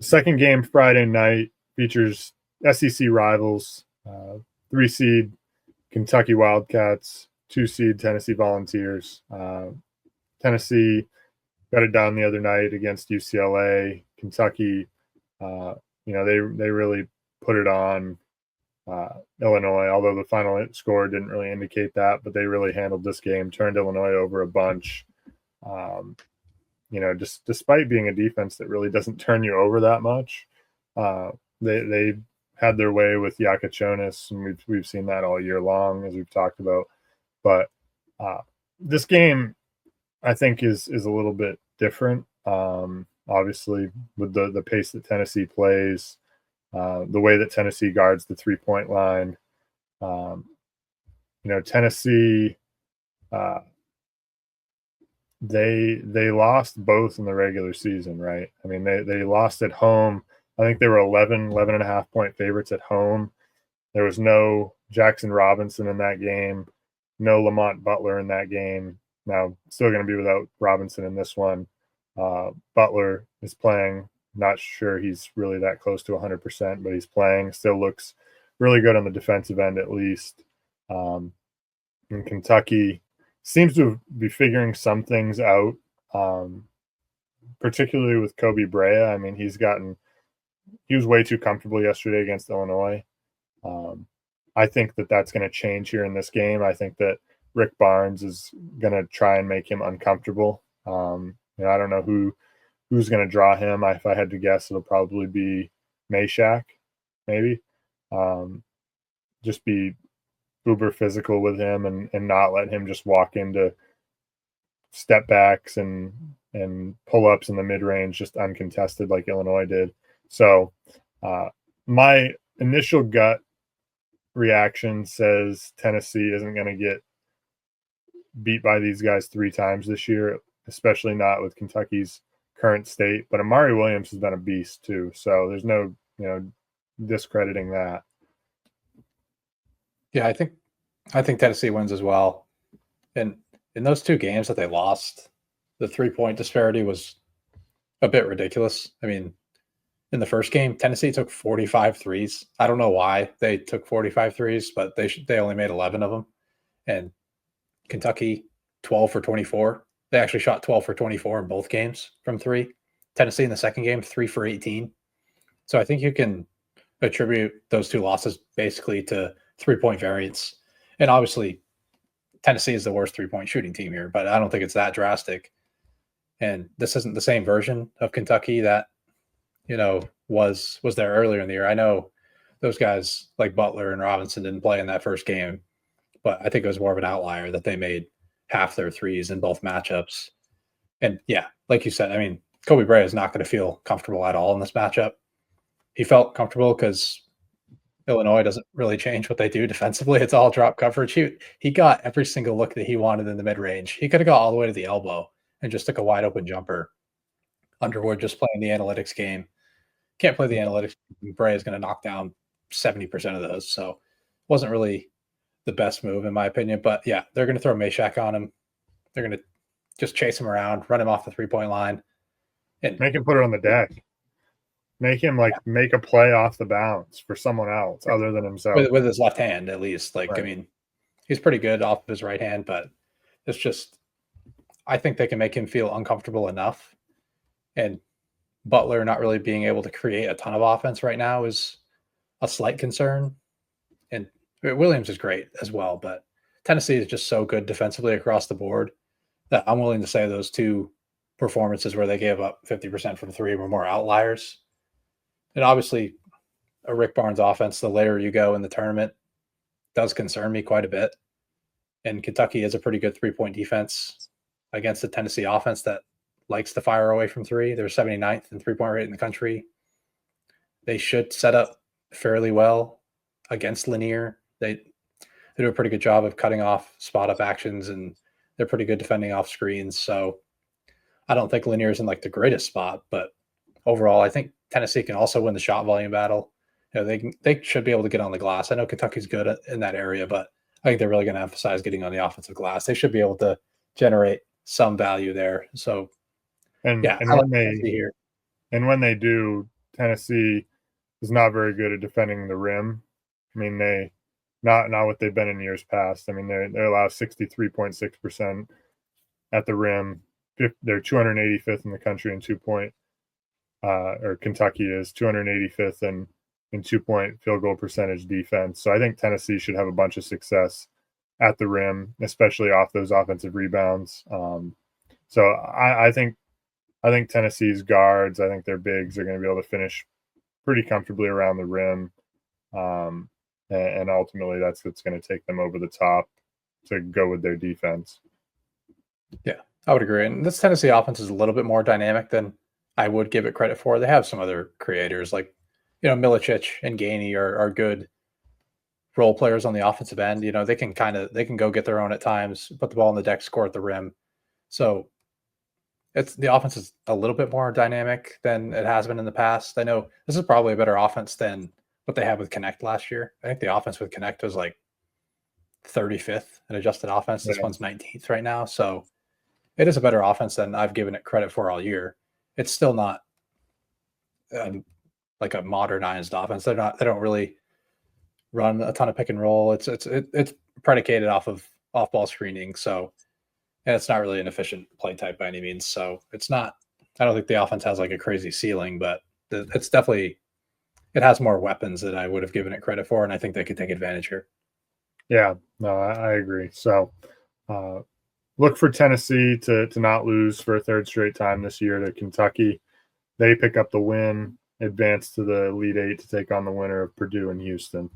Second game Friday night features SEC rivals, 3 seed Kentucky Wildcats, 2 seed Tennessee Volunteers. Tennessee got it done the other night against UCLA. Kentucky, they really put it on Illinois, although the final score didn't really indicate that, but they really handled this game, turned Illinois over a bunch. Just despite being a defense that really doesn't turn you over that much, they had their way with Yakachonis, and we've seen that all year long, as we've talked about. But this game, I think, is a little bit different. Obviously, with the pace that Tennessee plays, the way that Tennessee guards the 3-point line. Tennessee, they lost both in the regular season, right? I mean, they lost at home. I think they were 11 and a half point favorites at home. There was no Jackson Robinson in that game, no Lamont Butler in that game. Now, still going to be without Robinson in this one. Butler is playing. Not sure he's really that close to 100%, but he's playing. Still looks really good on the defensive end, at least. In Kentucky, seems to be figuring some things out, particularly with Kobe Brea. I mean, he was way too comfortable yesterday against Illinois. I think that's going to change here in this game. I think that Rick Barnes is going to try and make him uncomfortable. I don't know who's going to draw him. If I had to guess, it'll probably be Meshack, maybe. Just be uber physical with him and not let him just walk into step backs and pull-ups in the mid-range just uncontested like Illinois did. So my initial gut reaction says Tennessee isn't going to get beat by these guys 3 times this year, especially not with Kentucky's current state. But Amari Williams has been a beast too, so there's no discrediting that. Yeah, I think Tennessee wins as well. And in those 2 games that they lost, the 3-point disparity was a bit ridiculous. I mean, in the first game, Tennessee took 45 threes. I don't know why they took 45 threes, but they only made 11 of them. And Kentucky, 12 for 24. They actually shot 12 for 24 in both games from 3. Tennessee in the second game, 3 for 18. So I think you can attribute those 2 losses basically to 3-point variance. And obviously, Tennessee is the worst 3-point shooting team here, but I don't think it's that drastic. And this isn't the same version of Kentucky that, was there earlier in the year. I know those guys like Butler and Robinson didn't play in that first game, but I think it was more of an outlier that they made half their threes in both matchups. And yeah, like you said, I mean, Kobe Brea is not going to feel comfortable at all in this matchup. He felt comfortable because Illinois doesn't really change what they do defensively. It's all drop coverage. He got every single look that he wanted in the mid-range. He could have got all the way to the elbow and just took a wide open jumper. Underwood just playing the analytics game. Can't play the analytics. Brea is going to knock down 70% of those. So wasn't really the best move in my opinion. But yeah, they're going to throw Meshack on him. They're going to just chase him around, run him off the 3-point line. And make him put it on the deck. Make him make a play off the bounce for someone else other than himself. With his left hand, at least. Right. I mean, he's pretty good off of his right hand, but it's just, I think they can make him feel uncomfortable enough. And Butler not really being able to create a ton of offense right now is a slight concern. And Williams is great as well, but Tennessee is just so good defensively across the board that I'm willing to say those 2 performances where they gave up 50% from 3 were more outliers. And obviously, a Rick Barnes offense, the later you go in the tournament, does concern me quite a bit. And Kentucky is a pretty good 3-point defense against the Tennessee offense that likes to fire away from 3. They're 79th in 3-point rate in the country. They should set up fairly well against Lanier. They do a pretty good job of cutting off spot-up actions, and they're pretty good defending off screens. So I don't think Lanier's in the greatest spot, but overall, I think Tennessee can also win the shot volume battle. They should be able to get on the glass. I know Kentucky's good in that area, but I think they're really going to emphasize getting on the offensive glass. They should be able to generate some value there. So, when they do, Tennessee is not very good at defending the rim. I mean, they not what they've been in years past. I mean, they allow 63.6% at the rim. They're 285th in the country in 2-point, or Kentucky is 285th in 2-point field goal percentage defense. So I think Tennessee should have a bunch of success at the rim, especially off those offensive rebounds. So I think Tennessee's guards, I think their bigs are going to be able to finish pretty comfortably around the rim. And ultimately that's what's going to take them over the top to go with their defense. Yeah, I would agree. And this Tennessee offense is a little bit more dynamic than I would give it credit for. They have some other creators like, Milicic and Gainey are good role players on the offensive end. They can go get their own at times, put the ball on the deck, score at the rim. So the offense is a little bit more dynamic than it has been in the past. I know this is probably a better offense than what they had with Connect last year. I think the offense with Connect was like 35th in adjusted offense. This one's 19th right now. So it is a better offense than I've given it credit for all year. It's still not like a modernized offense. They don't really run a ton of pick and roll. It's predicated off of off ball screening. So, and it's not really an efficient play type by any means. So it's not. I don't think the offense has like a crazy ceiling, but it's definitely it has more weapons than I would have given it credit for, and I think they could take advantage here. Yeah, no, I agree. So look for Tennessee to not lose for a third straight time this year to Kentucky. They pick up the win, advance to the Elite Eight to take on the winner of Purdue and Houston.